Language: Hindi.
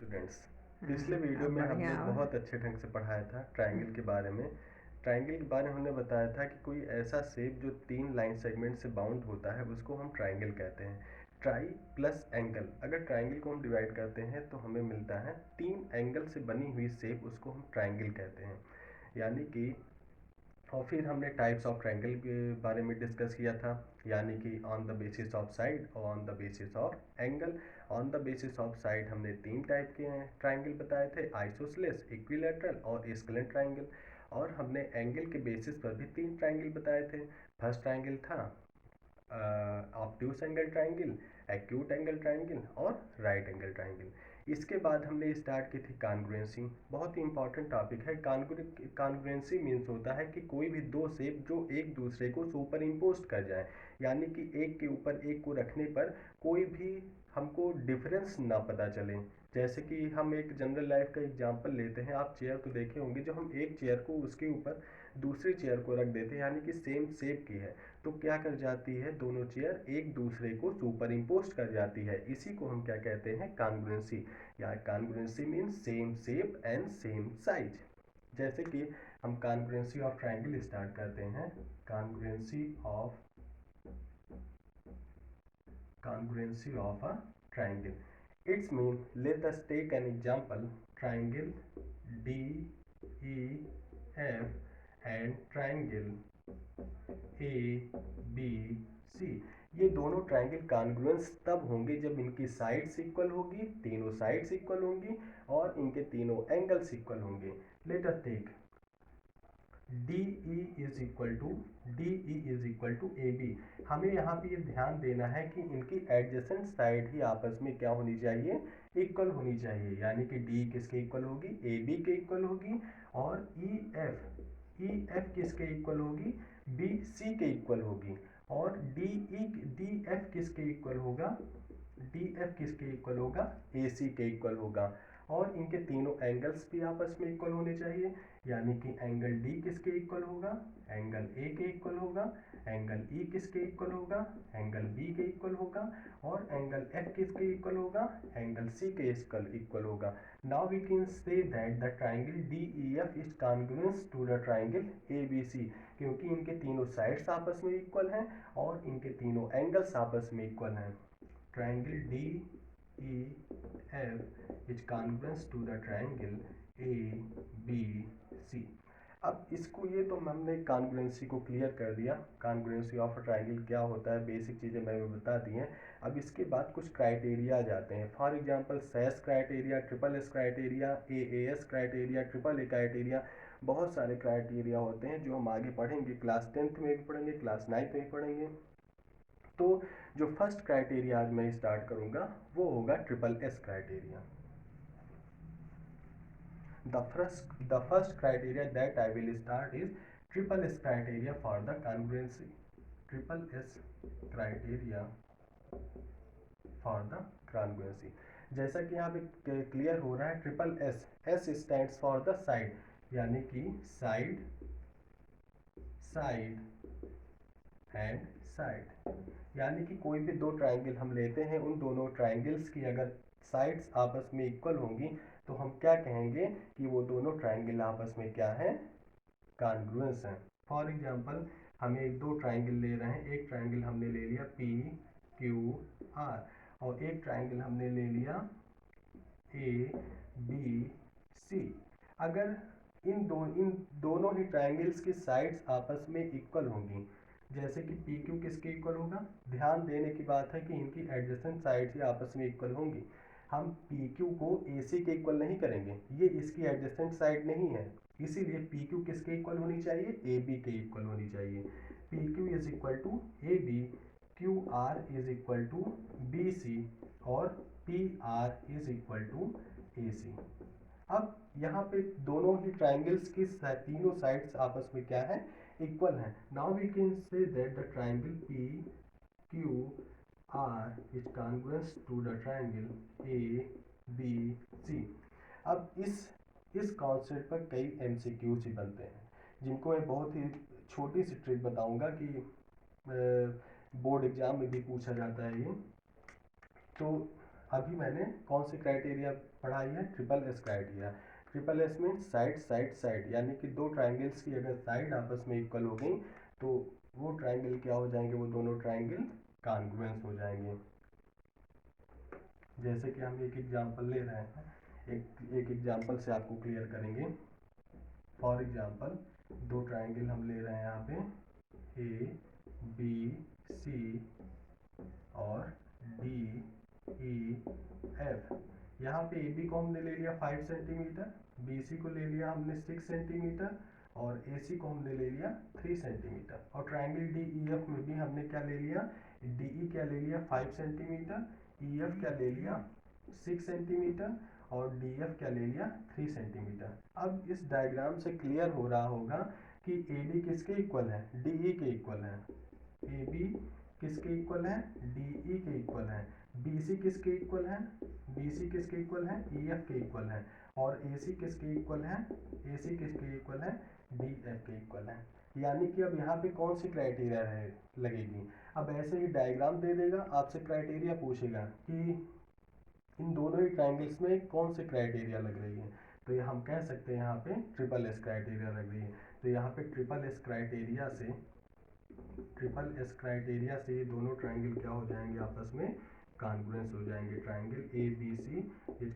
स्टूडेंट्स, पिछले वीडियो अब में हमने बढ़िया। बहुत अच्छे ढंग से पढ़ाया था ट्रायंगल के बारे में। ट्रायंगल के बारे में हमने बताया था कि कोई ऐसा शेप जो 3 लाइन सेगमेंट से बाउंड होता है उसको हम ट्रायंगल कहते हैं। ट्राई प्लस एंगल, अगर ट्रायंगल को हम डिवाइड करते हैं तो हमें मिलता है 3 एंगल से बनी हुई शेप, उसको हम ट्रायंगल कहते हैं। यानी कि और फिर हमने टाइप्स ऑफ ट्रायंगल के बारे में डिस्कस किया था, यानी कि on the basis of side और on the basis of angle. On the basis of side हमने 3 टाइप के ट्रायंगल बताए थे, आइसोसेलेस, इक्विलैटरल और स्केलेंट ट्रायंगल। और हमने एंगल के बेसिस पर भी 3 ट्रायंगल बताए थे। फर्स्ट ट्रायंगल था obtuse angle triangle, acute angle triangle और राइट एंगल ट्रायंगल। इसके बाद हमने स्टार्ट की थी कॉन्ग्रुएंसी। बहुत ही इंपॉर्टेंट टॉपिक है। कॉन्ग्रुएंसी मीन्स होता है कि कोई भी दो शेप जो एक दूसरे को सुपर इम्पोज कर जाए, यानी कि एक के ऊपर एक को रखने पर कोई भी हमको डिफरेंस ना पता चले। जैसे कि हम एक जनरल लाइफ का एग्जांपल लेते हैं, आप चेयर तो देखे होंगे, जो हम एक चेयर को उसके ऊपर दूसरी चेयर को रख देते हैं, यानी कि सेम शेप की है, तो क्या कर जाती है, दोनों चेयर एक दूसरे को सुपर इम्पोज कर जाती है। इसी को हम क्या कहते हैं, कॉन्ग्रुएंसी। या congruency means same shape and same size. जैसे कि हम कॉन्ग्रुएंसी ऑफ ट्रायंगल स्टार्ट करते हैं। congruency of a triangle, its mean, let us take an example, triangle DEF and triangle ABC। ये दोनों ट्रायंगल कॉन्ग्रुएंस तब होंगे जब इनकी साइड्स इक्वल होगी, तीनों साइड्स इक्वल होंगी और इनके तीनों एंगल्स इक्वल होंगे। Let us take DE is equal to AB। हमें यहाँ पे ये ध्यान देना है कि इनकी एडजेसेंट साइड ही आपस में क्या होनी चाहिए, इक्वल होनी चाहिए। यानी कि D किसके इक्वल होगी, AB के इक्वल होगी। और EF किसके इक्वल होगी, BC के इक्वल होगी। और DF किसके इक्वल होगा, DF किसके इक्वल होगा, AC के इक्वल होगा। और इनके तीनों एंगल्स भी आपस में इक्वल होने चाहिए। यानी कि एंगल D किसके इक्वल होगा, एंगल A के इक्वल होगा। एंगल E किसके इक्वल होगा, एंगल B के इक्वल होगा। और एंगल F किसके इक्वल होगा, एंगल C के इक्वल होगा। Now we can say that the triangle DEF is congruence to the triangle ABC, क्योंकि इनके तीनों साइड्स आपस में इक्वल हैं और इनके तीनों एंगल्स आपस में इक्वल हैं। Triangle DEF is congruence to the triangle ABC। अब इसको, ये तो हमने कॉन्ग्रुएंसी को क्लियर कर दिया, कॉन्ग्रुएंसी ऑफ अ ट्रायंगल क्या होता है, बेसिक चीज़ें मैंने बता दी हैं। अब इसके बाद कुछ क्राइटेरिया आ जाते हैं। For example SAS criteria, triple S criteria, AAS criteria, triple A criteria. बहुत सारे क्राइटेरिया होते हैं जो हम आगे पढ़ेंगे, क्लास 10th में भी पढ़ेंगे, क्लास 9th में भी पढ़ेंगे। तो जो फर्स्ट क्राइटेरिया आज मैं स्टार्ट करूँगा वो होगा triple S criteria. The first criteria that I will start is triple S criteria for the congruency. Triple S criteria for the congruency. जैसा कि यहाँ पे क्लियर हो रहा है, triple S, S stands for the side, यानी कि साइड, साइड एंड साइड। यानी कि कोई भी दो ट्रायंगल हम लेते हैं, उन दोनों ट्रायंगल्स की अगर साइड्स आपस में इक्वल होंगी तो हम क्या कहेंगे कि वो दोनों ट्रायंगल आपस में क्या है, कॉन्ग्रुएंस हैं। फॉर एग्जांपल हम एक दो ट्रायंगल ले रहे हैं, एक ट्रायंगल हमने ले लिया PQR और एक ट्रायंगल हमने ले लिया ABC। अगर इन दोनों ही ट्रायंगल्स की साइड्स आपस में इक्वल होंगी, जैसे कि PQ किसके इक्वल होगा, ध्यान देने की बात है कि इनकी एडजेसेंट साइड्स ही आपस में इक्वल होंगी। हम PQ को AC के इक्वल नहीं करेंगे, ये इसकी एडजेसेंट साइड नहीं है, इसीलिए PQ किसके इक्वल होनी चाहिए, AB के इक्वल होनी चाहिए। PQ is equal to AB, QR is equal to BC और PR is equal to AC। अब यहाँ पे दोनों ही ट्रायंगल्स की तीनों साइड्स आपस में क्या है, इक्वल हैं। Now we can say that the triangle PQR is congruence to the triangle ABC। अब इस कॉन्सेप्ट पर कई MCQs ही बनते हैं, जिनको मैं बहुत ही छोटी सी ट्रिक बताऊंगा कि बोर्ड एग्जाम में भी पूछा जाता है ये। तो अभी मैंने कौन सी क्राइटेरिया पढ़ाई है, triple S criteria. Triple S mean side side side, यानी कि दो ट्राइंगल्स की अगर साइड आपस में इक्वल हो गई तो वो ट्राइंगल क्या हो जाएंगे, वो दोनों ट्राइंगल कॉन्ग्रुएंस हो जाएंगे। जैसे कि हम एक एग्जांपल ले रहे हैं, एक एग्जांपल से आपको क्लियर करेंगे। फॉर एग्जांपल दो ट्राइंगल हम ले रहे हैं यहाँ पे ए बी सी और डी ई एफ। यहाँ पे ए बी को हमने ले लिया 5 सेंटीमीटर, बी सी को ले लिया हमने 6 सेंटीमीटर और ए सी को हमने ले लिया 3 सेंटीमीटर। और ट्राइंगल डी ई एफ में भी हमने क्या ले लिया, डी ई क्या ले लिया 5 सेंटीमीटर, ई एफ क्या ले लिया 6 सेंटीमीटर और डी एफ क्या ले लिया 3 सेंटीमीटर। अब इस डायग्राम से क्लियर हो रहा होगा कि ए बी किसके इक्वल है, डी ई के इक्वल है। ए बी किसके इक्वल है, डी ई के इक्वल है। बी सी किसके इक्वल है, बी सी किसके इक्वल है, ई एफ के इक्वल है। और ए सी किसके इक्वल है, ए सी किसके इक्वल है, डी एफ के इक्वल है। यानी कि अब यहाँ पे कौन सी क्राइटेरिया लगेगी। अब ऐसे ही डायग्राम दे देगा, आपसे क्राइटेरिया पूछेगा कि इन दोनों ही ट्राइंगल्स में कौन से क्राइटेरिया लग रही है। तो ये हम कह सकते हैं यहाँ पे ट्रिपल एस क्राइटेरिया लग रही है। तो यहाँ पे ट्रिपल एस क्राइटेरिया से ये दोनों ट्राइंगल क्या हो जाएंगे, आपस में कॉन्ग्रुएंस हो जाएंगे। Triangle A B C is